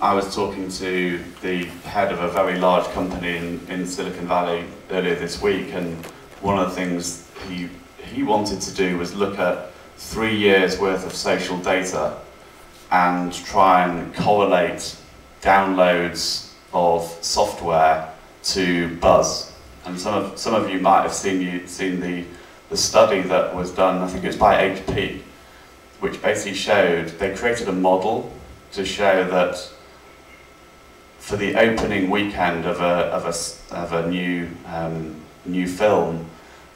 I was talking to the head of a very large company in Silicon Valley earlier this week, and one of the things he wanted to do was look at 3 years worth of social data and try and correlate downloads of software to buzz. And some of you might have seen the study that was done, I think it was by HP, which basically showed, they created a model to show that for the opening weekend of a new film,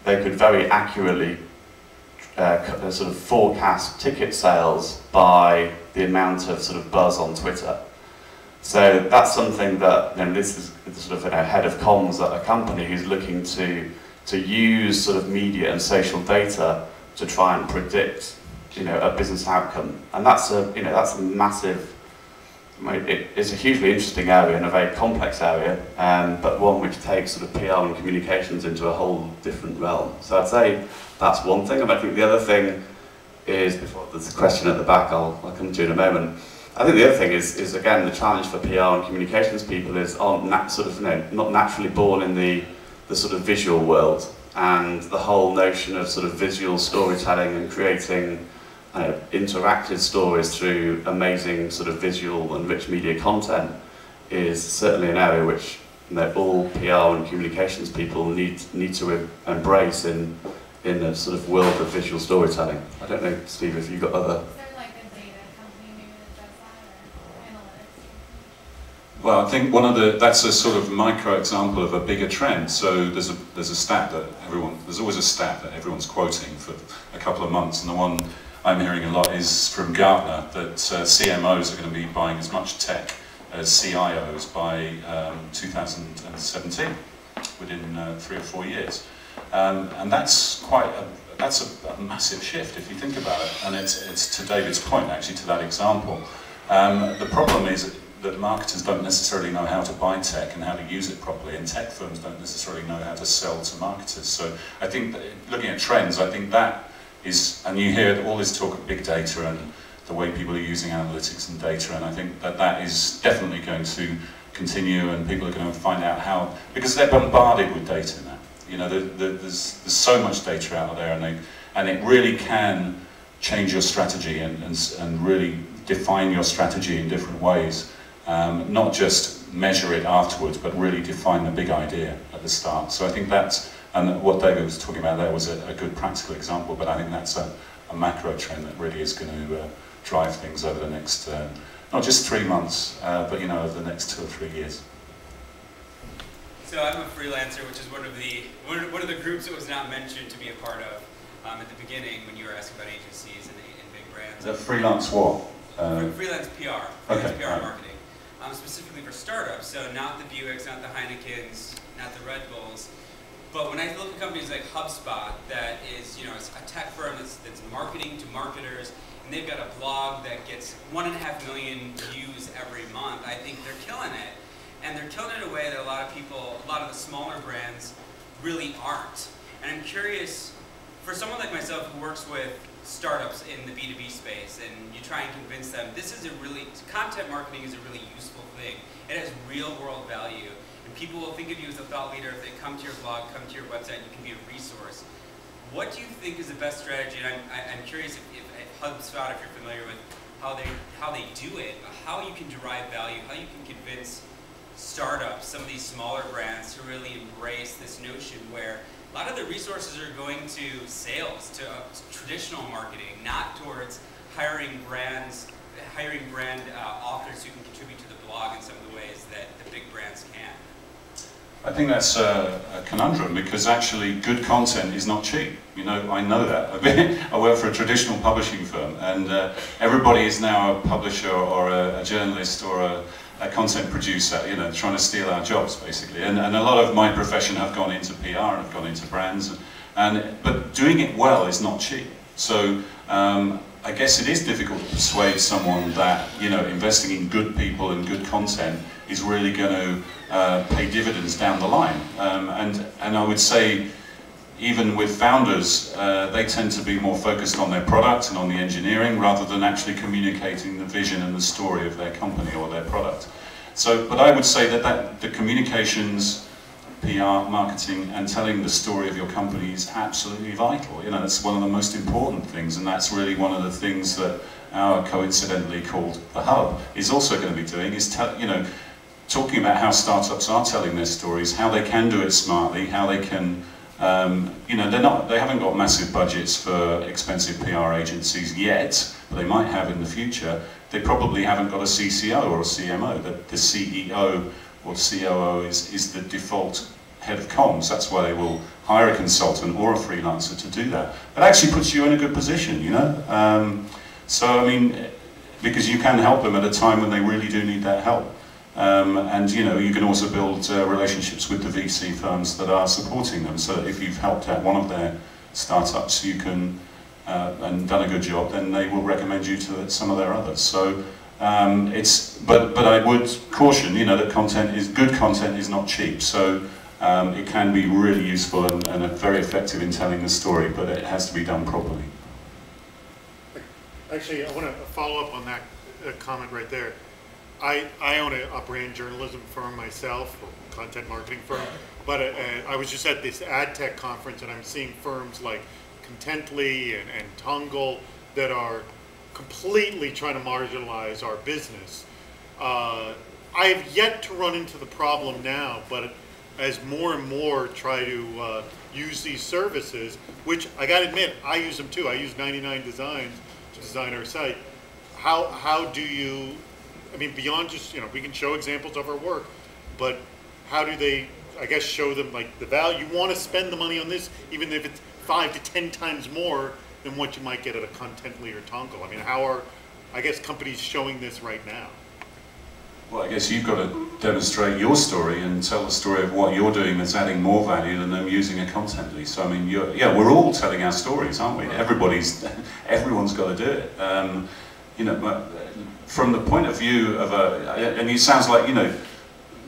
they could very accurately sort of forecast ticket sales by the amount of sort of buzz on Twitter. So that's something that, this is sort of head of comms at a company who's looking to use sort of media and social data to try and predict, a business outcome. And that's a massive, it's a hugely interesting area and a very complex area, but one which takes sort of PR and communications into a whole different realm. So I'd say that's one thing. And I think the other thing is, before there's a question at the back, I'll come to in a moment. I think the other thing is again, the challenge for PR and communications people is not naturally born in the sort of visual world, and the whole notion of sort of visual storytelling and creating interactive stories through amazing sort of visual and rich media content is certainly an area which all PR and communications people need to embrace in a sort of world of visual storytelling. I don't know, Steve, if you've got other... Well, I think that's a sort of micro example of a bigger trend. So there's a stat that there's always a stat that everyone's quoting for a couple of months, and the one I'm hearing a lot is from Gartner, that CMOs are going to be buying as much tech as CIOs by 2017, within 3 or 4 years. And that's a massive shift if you think about it. And it's to David's point, actually, to that example. The problem is that marketers don't necessarily know how to buy tech and how to use it properly, and tech firms don't necessarily know how to sell to marketers. So I think that looking at trends, I think that is, and you hear all this talk of big data and the way people are using analytics and data, and I think that is definitely going to continue, and people are going to find out how, because they're bombarded with data now. There's so much data out there, and it really can change your strategy and really define your strategy in different ways. Not just measure it afterwards, but really define the big idea at the start. So I think that's, and what David was talking about there was a good practical example, but I think that's a macro trend that really is going to drive things over the next, not just 3 months, but over the next 2 or 3 years. So I'm a freelancer, which is one of the groups that was not mentioned to be a part of at the beginning when you were asking about agencies and big brands. The freelance what? Freelance PR, freelance PR marketing. Specifically for startups, so not the Buicks, not the Heinekens, not the Red Bulls, but when I look at companies like HubSpot, that is, a tech firm that's marketing to marketers, and they've got a blog that gets 1.5 million views every month, I think they're killing it, and they're killing it in a way that a lot of the smaller brands really aren't. And I'm curious, for someone like myself who works with startups in the B2B space, and you try and convince them content marketing is a really useful thing. It has real world value, and people will think of you as a thought leader if they come to your blog, come to your website, and you can be a resource. What do you think is the best strategy? And I'm curious if HubSpot, if you're familiar with how they do it, how you can derive value, how you can convince startups, some of these smaller brands, to really embrace this notion where a lot of the resources are going to sales, to traditional marketing, not towards hiring brand authors who can contribute to the blog in some of the ways that the big brands can. I think that's a conundrum, because actually good content is not cheap. I know that. I work for a traditional publishing firm, and everybody is now a publisher or a journalist or a content producer, trying to steal our jobs, basically. And a lot of my profession have gone into PR and have gone into brands, but doing it well is not cheap. So I guess it is difficult to persuade someone that investing in good people and good content is really going to pay dividends down the line. And I would say, even with founders, they tend to be more focused on their product and on the engineering rather than actually communicating the vision and the story of their company or their product. So, but I would say that the communications, PR, marketing, and telling the story of your company is absolutely vital. You know, that's one of the most important things, and that's really one of the things that our coincidentally called the Hub is also going to be doing, is talking about how startups are telling their stories, how they can do it smartly, how they can, you know, they haven't got massive budgets for expensive PR agencies yet, but they might have in the future. They probably haven't got a CCO or a CMO. The CEO or COO is the default head of comms. That's why they will hire a consultant or a freelancer to do that. It actually puts you in a good position, you know. So, I mean, because you can help them at a time when they really do need that help. And, you know, you can also build relationships with the VC firms that are supporting them, so that if you've helped out one of their startups, you can, and done a good job, then they will recommend you to some of their others. So, but I would caution, you know, that good content is not cheap. So, it can be really useful and very effective in telling the story, but it has to be done properly. Actually, I want to follow up on that comment right there. I own a brand journalism firm myself, or content marketing firm, but I was just at this ad tech conference, and I'm seeing firms like Contently and Tanggal that are completely trying to marginalize our business. I have yet to run into the problem now, but as more and more try to use these services, which I got to admit, I use them too. I use 99 Designs to design our site. How do you, I mean, beyond just, you know, we can show examples of our work, but how do they, I guess, show them like the value? You want to spend the money on this, even if it's 5 to 10 times more than what you might get at a Contently or Tanggal. I mean, how are, I guess, companies showing this right now? Well, I guess you've got to demonstrate your story and tell the story of what you're doing that's adding more value than them using a Contently. So, I mean, yeah, we're all telling our stories, aren't we? Everyone's got to do it. You know, but from the point of view of and it sounds like, you know,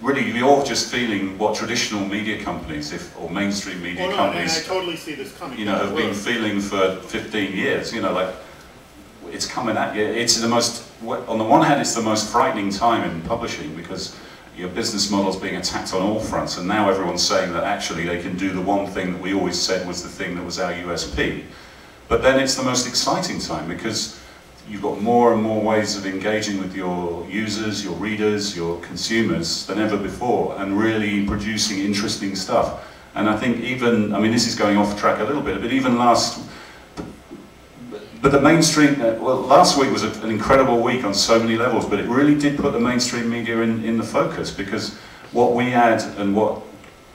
really you're just feeling what traditional media companies, or mainstream media companies, and I totally see this coming. You know, have been feeling for 15 years. You know, like, it's coming at you. It's the most, on the one hand, it's the most frightening time in publishing, because your business model's being attacked on all fronts, and now everyone's saying that actually they can do the one thing that we always said was the thing that was our USP. But then it's the most exciting time, because you've got more and more ways of engaging with your users, your readers, your consumers than ever before, and really producing interesting stuff. And I think even, I mean, this is going off track a little bit, but even but the mainstream, well, last week was an incredible week on so many levels, but it really did put the mainstream media in the focus, because what we add and what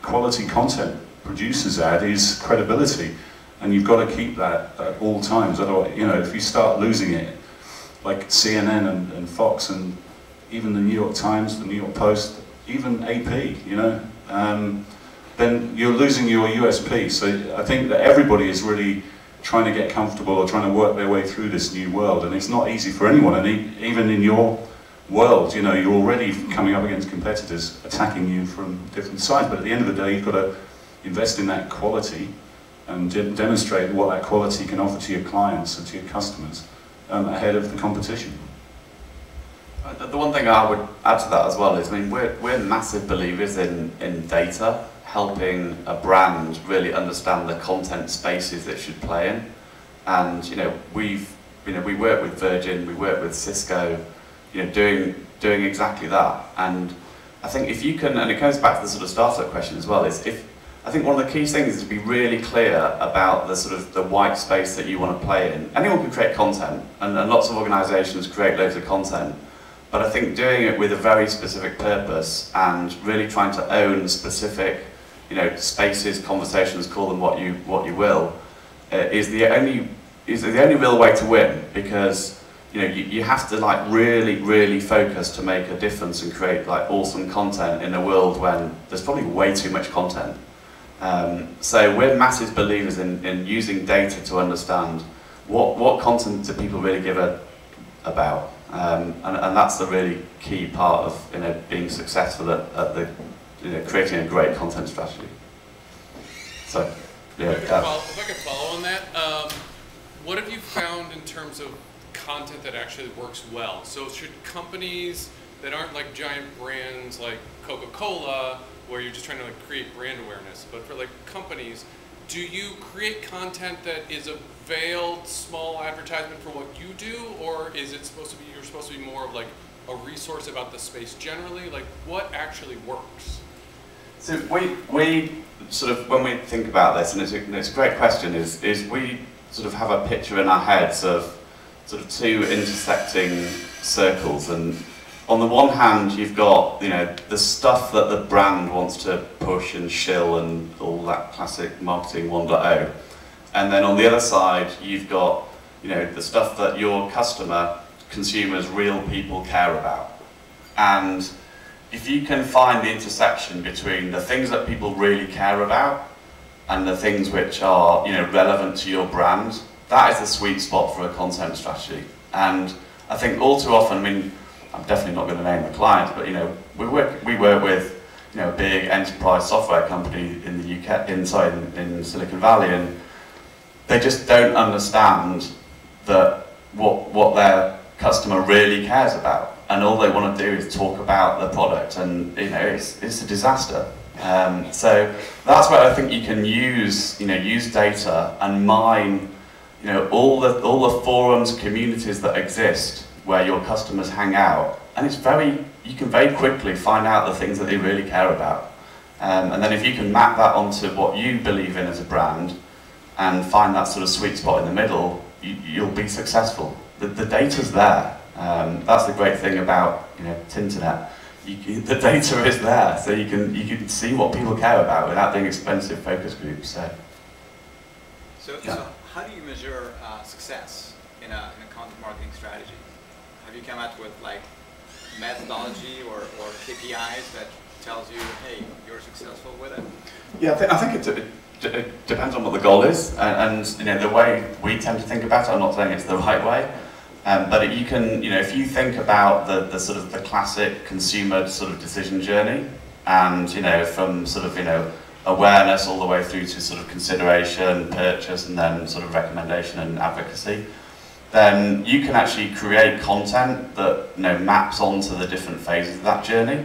quality content producers add is credibility, and you've got to keep that at all times. Otherwise, you know, if you start losing it, like CNN and Fox and even the New York Times, the New York Post, even AP, you know, then you're losing your USP. So I think that everybody is really trying to get comfortable or trying to work their way through this new world, and it's not easy for anyone. And even in your world, you know, you're already coming up against competitors attacking you from different sides. But at the end of the day, you've got to invest in that quality and demonstrate what that quality can offer to your clients and to your customers ahead of the competition. The one thing I would add to that as well is, I mean, we're massive believers in data, helping a brand really understand the content spaces it should play in. And, you know, we work with Virgin, we work with Cisco, you know, doing exactly that. And I think if you can, and it goes back to the sort of startup question as well, is I think one of the key things is to be really clear about the sort of the white space that you want to play in. Anyone can create content, and lots of organizations create loads of content. But I think doing it with a very specific purpose and really trying to own specific, you know, spaces, conversations, call them what you will, is the only real way to win, because, you know, you have to like really focus to make a difference and create like awesome content in a world when there's probably way too much content. So we're massive believers in using data to understand what content do people really give about, and that's the really key part of, you know, being successful at the, you know, creating a great content strategy. So, yeah. If I could follow on that, what have you found in terms of content that actually works well? So should companies that aren't like giant brands like Coca-Cola, where you're just trying to like create brand awareness, but for like companies, do you create content that is a veiled small advertisement for what you do, or is it supposed to be, you're supposed to be more of like a resource about the space generally? Like, what actually works? So we sort of, when we think about this, and it's a great question, is we sort of have a picture in our heads of sort of two intersecting circles, and on the one hand you've got, you know, the stuff that the brand wants to push and shill and all that classic marketing 1.0, and then on the other side you've got, you know, the stuff that your customer, consumers, real people care about. And if you can find the intersection between the things that people really care about and the things which are, you know, relevant to your brand, that is the sweet spot for a content strategy. And I think all too often, I mean, I'm definitely not going to name the client, but, you know, we work with, you know, a big enterprise software company in the UK, in Silicon Valley, and they just don't understand that what their customer really cares about, and all they want to do is talk about the product, and, you know, it's a disaster. So that's where I think you can use data and mine, you know, all the forums, communities that exist where your customers hang out, and you can very quickly find out the things that they really care about. And then if you can map that onto what you believe in as a brand and find that sort of sweet spot in the middle, you'll be successful. The data's there. That's the great thing about, you know, Tinternet. The data is there, so you can see what people care about without doing expensive focus groups. So how do you measure success in a content marketing strategy? Have you come up with like methodology or KPIs that tells you, hey, you're successful with it? Yeah, I think it depends on what the goal is, and you know, the way we tend to think about it, I'm not saying it's the right way, but you can, you know, if you think about the sort of the classic consumer sort of decision journey, and, you know, from sort of, you know, awareness all the way through to sort of consideration, purchase, and then sort of recommendation and advocacy, then you can actually create content that, you know, maps onto the different phases of that journey.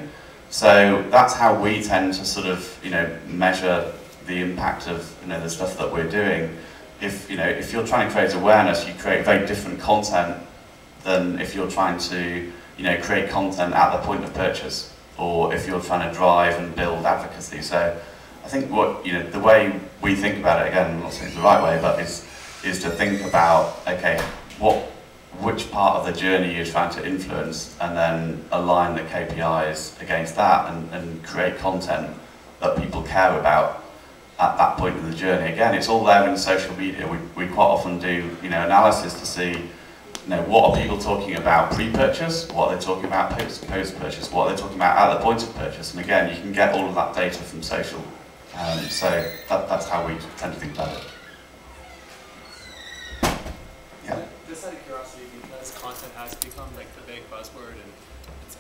So that's how we tend to sort of, you know, measure the impact of, you know, the stuff that we're doing. If, you know, if you're trying to create awareness, you create very different content than if you're trying to, you know, create content at the point of purchase, or if you're trying to drive and build advocacy. So I think what, you know, the way we think about it, again, I'm not saying it's the right way, but is to think about, okay, which part of the journey you're trying to influence, and then align the KPIs against that, and create content that people care about at that point in the journey. Again, it's all there in social media. We quite often do, you know, analysis to see, you know, what are people talking about pre-purchase, what are they talking about post-purchase, what are they talking about at the point of purchase, and again, you can get all of that data from social. So that's how we tend to think about it. Yeah. Just out of curiosity, because content has become like the big buzzword and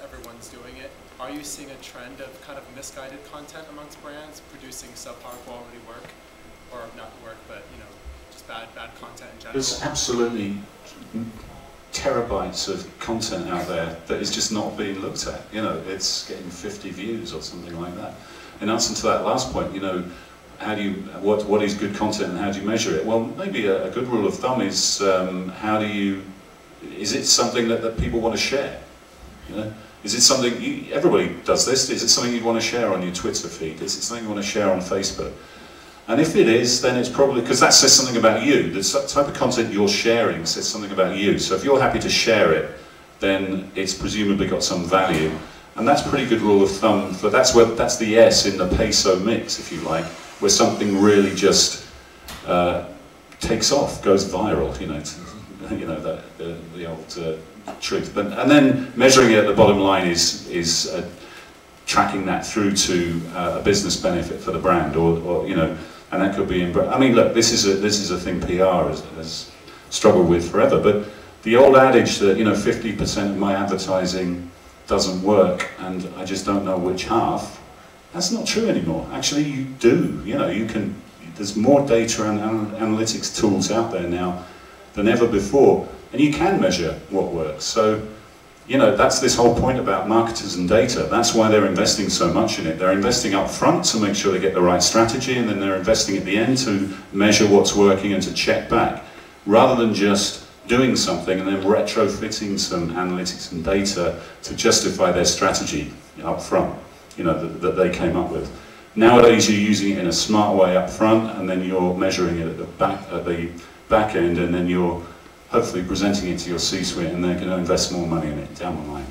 everyone's doing it, are you seeing a trend of kind of misguided content amongst brands producing subpar quality work, or not work, but, you know, just bad content in general? There's absolutely terabytes of content out there that is just not being looked at. You know, it's getting 50 views or something like that. In answer to that last point, you know, how do you, what is good content and how do you measure it? Well, maybe a good rule of thumb is is it something that people want to share? You know, is it something, everybody does this, is it something you'd want to share on your Twitter feed? Is it something you want to share on Facebook? And if it is, then it's probably, because that says something about you. The type of content you're sharing says something about you. So if you're happy to share it, then it's presumably got some value. And that's a pretty good rule of thumb, but that's the S in the peso mix, if you like, where something really just takes off, goes viral, you know, the old truth. And then measuring it at the bottom line is tracking that through to a business benefit for the brand, or you know, and that could be in. I mean, look, this is a thing PR has struggled with forever. But the old adage that, you know, 50% of my advertising doesn't work, and I just don't know which half. That's not true anymore. Actually, you do. You know, you can. There's more data and analytics tools out there now than ever before, and you can measure what works. So you know, that's this whole point about marketers and data. That's why they're investing so much in it. They're investing up front to make sure they get the right strategy, and then they're investing at the end to measure what's working and to check back, rather than just doing something and then retrofitting some analytics and data to justify their strategy up front, you know, that they came up with. Nowadays, you're using it in a smart way up front, and then you're measuring it at the back end, and then you're hopefully presenting it to your C-suite, and they're going to invest more money in it down the line.